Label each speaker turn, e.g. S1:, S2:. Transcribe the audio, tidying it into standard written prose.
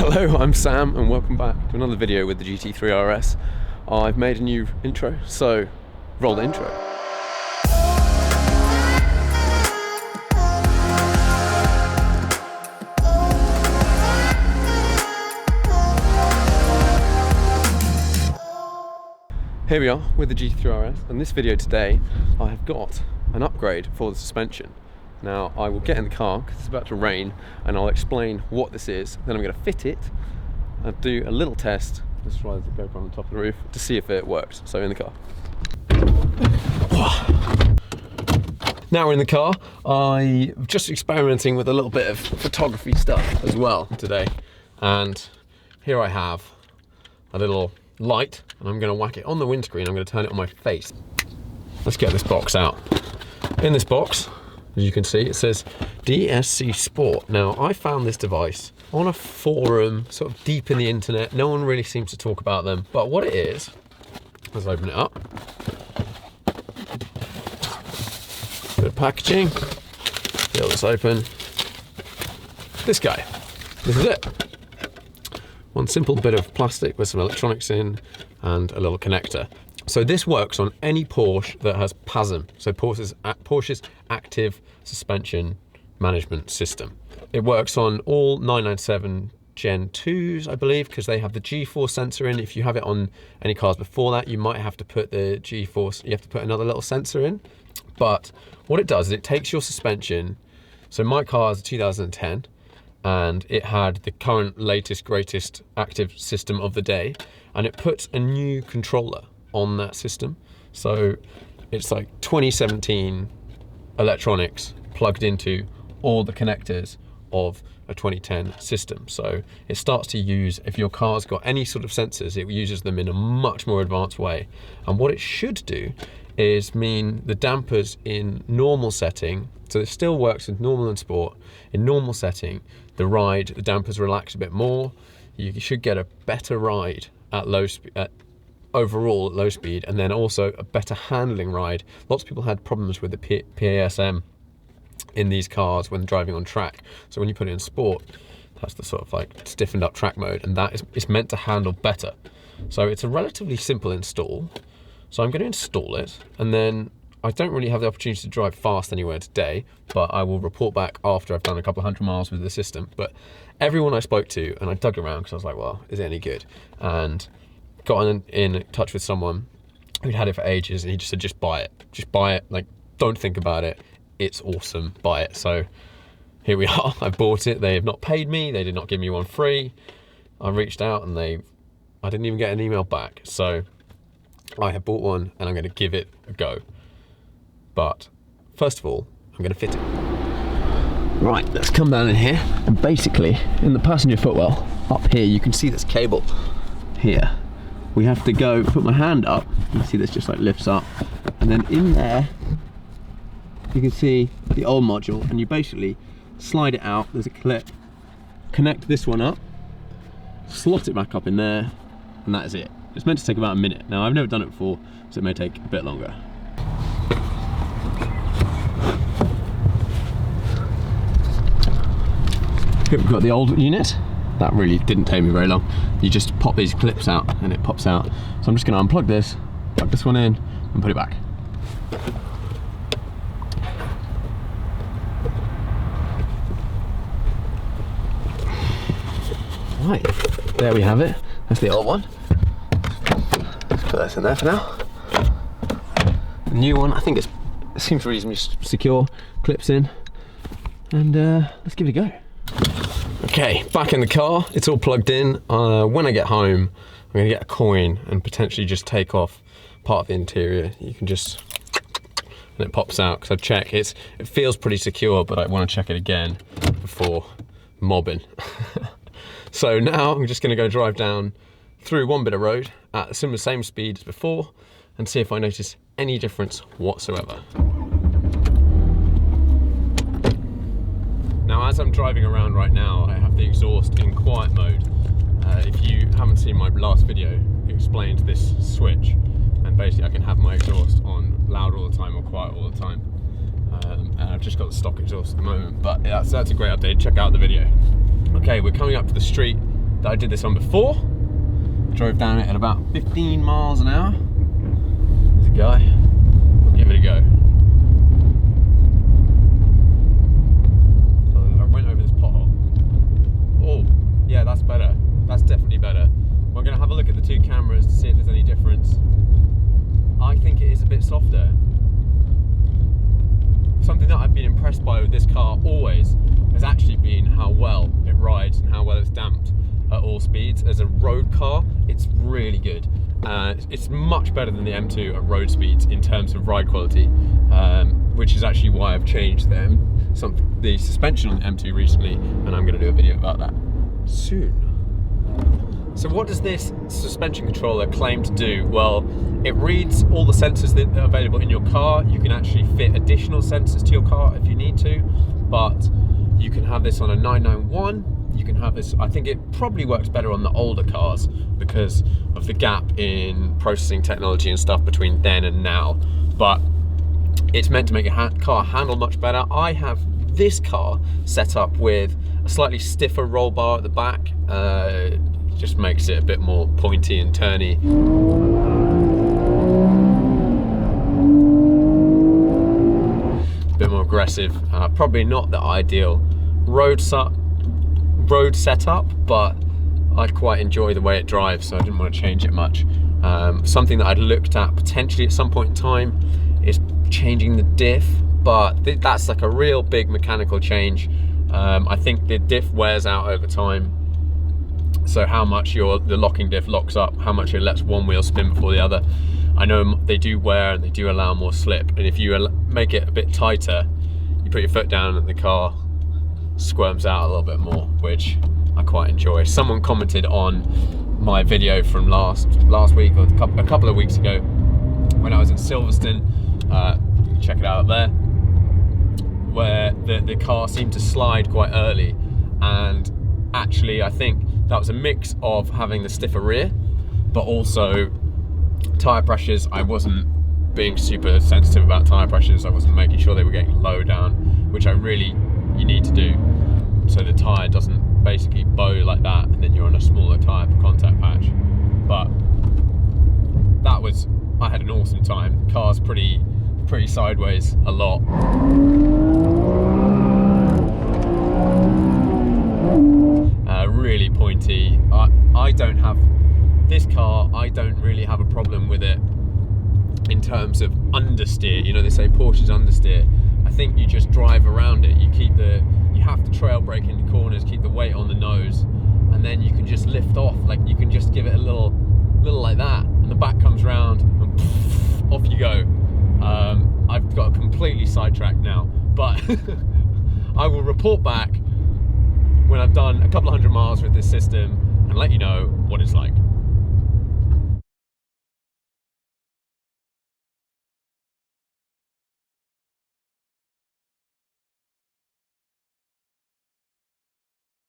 S1: Hello, I'm Sam and welcome back to another video with the GT3 RS. I've made a new intro, so roll the intro. Here we are with the GT3 RS, and this video today I have got an upgrade for the suspension. Now I will get in the car because it's about to rain and I'll explain what this is, then I'm going to fit it and do a little test. Let's try the GoPro on the top of the roof to see if it works. So in the car. Now we're in the car. I'm just experimenting with a little bit of photography stuff as well today, and here I have a little light and I'm going to whack it on the windscreen. I'm going to turn it on my face. Let's get this box out. In this box, as you can see, it says DSC Sport. Now I found this device on a forum sort of deep in the internet. No one really seems to talk about them, but what it is, let's open it up. Bit of packaging, peel this open. This guy, this is it. One simple bit of plastic with some electronics in and a little connector. So this works on any Porsche that has PASM, so Porsche's Active Suspension Management System. It works on all 997 Gen 2s, I believe, because they have the G-force sensor in. If you have it on any cars before that, you might have to put the G-force, you have to put another little sensor in. But what it does is it takes your suspension, so my car is a 2010, and it had the current latest greatest active system of the day, and it puts a new controller on that system. So it's like 2017 electronics plugged into all the connectors of a 2010 system. So it starts to use, if your car's got any sort of sensors, it uses them in a much more advanced way. And what it should do is mean the dampers in normal setting, so it still works with normal and sport. In normal setting, the dampers relax a bit more. You should get a better ride at low speed, overall at low speed, and then also a better handling ride. Lots of people had problems with the PASM in these cars when driving on track. So when you put it in sport, that's the sort of like stiffened up track mode, and that is meant to handle better. So it's a relatively simple install. So I'm going to install it, and then I don't really have the opportunity to drive fast anywhere today, but I will report back after I've done a couple of 100 miles with the system. But everyone I spoke to, and I dug around because I was like, well, is it any good? And got in touch with someone who'd had it for ages, and he just said, just buy it, like, don't think about it, it's awesome, buy it. So here we are. I bought it. They have not paid me, they did not give me one free. I reached out and I didn't even get an email back. So I have bought one and I'm going to give it a go. But first of all, I'm going to fit it. Right, let's come down in here, and basically in the passenger footwell up here, you can see this cable here. We have to go, put my hand up, you see this just like lifts up, and then in there you can see the old module, and you basically slide it out, there's a clip, connect this one up, slot it back up in there, and that is it. It's meant to take about a minute. Now I've never done it before, so it may take a bit longer. Here we've got the old unit. That really didn't take me very long. You just pop these clips out and it pops out. So I'm just going to unplug this, plug this one in and put it back. Right, there we have it. That's the old one. Let's put this in there for now. The new one, I think it seems reasonably secure. Clips in, and let's give it a go. Okay, back in the car, it's all plugged in. When I get home, I'm gonna get a coin and potentially just take off part of the interior. You can just, and it pops out, because I've checked, it feels pretty secure, but I wanna check it again before mobbing. So now I'm just gonna go drive down through one bit of road at the same speed as before and see if I notice any difference whatsoever. Now, as I'm driving around right now, I have the exhaust in quiet mode. If you haven't seen my last video, it explained this switch, and basically I can have my exhaust on loud all the time or quiet all the time. And I've just got the stock exhaust at the moment, but that's a great update. Check out the video. Okay, we're coming up to the street. that I did this on before. Drove down it at about 15 miles an hour. There's a guy. I'll give it a go. So I went over this pothole. Oh, yeah, that's better. That's definitely better. We're going to have a look at the two cameras to see if there's any difference. I think it is a bit softer. Something that I've been impressed by with this car always has actually been how well it rides and how well it's damped at all speeds. As a road car, it's really good. It's much better than the M2 at road speeds in terms of ride quality, which is actually why I've changed the suspension on the M2 recently, and I'm going to do a video about that soon. So what does this suspension controller claim to do? Well, it reads all the sensors that are available in your car. You can actually fit additional sensors to your car if you need to, but you can have this on a 991. You can have this, I think it probably works better on the older cars because of the gap in processing technology and stuff between then and now. But it's meant to make your car handle much better. I have this car set up with a slightly stiffer roll bar at the back. Just makes it a bit more pointy and turny. A bit more aggressive. Probably not the ideal road setup, but I quite enjoy the way it drives, so I didn't want to change it much. Something that I'd looked at potentially at some point in time is changing the diff, but that's like a real big mechanical change. I think the diff wears out over time. So how much the locking diff locks up, how much it lets one wheel spin before the other. I know they do wear and they do allow more slip, and if you make it a bit tighter, you put your foot down and the car squirms out a little bit more, which I quite enjoy. Someone commented on my video from last week or a couple of weeks ago when I was in Silverstone, check it out up there, where the car seemed to slide quite early, and actually I think that was a mix of having the stiffer rear, but also tyre pressures. I wasn't being super sensitive about tyre pressures. I wasn't making sure they were getting low down, which you need to do, so the tyre doesn't basically bow like that and then you're on a smaller tyre contact patch. But I had an awesome time. The car's pretty sideways a lot. Really pointy. I don't have this car. I don't really have a problem with it in terms of understeer. You know, they say Porsche's understeer. I think you just drive around it. You have to trail brake into corners, keep the weight on the nose, and then you can just lift off. Like, you can just give it a little like that, and the back comes round, and poof, off you go. I've got completely sidetracked now, but I will report back when I've done a couple of hundred miles with this system and let you know what it's like.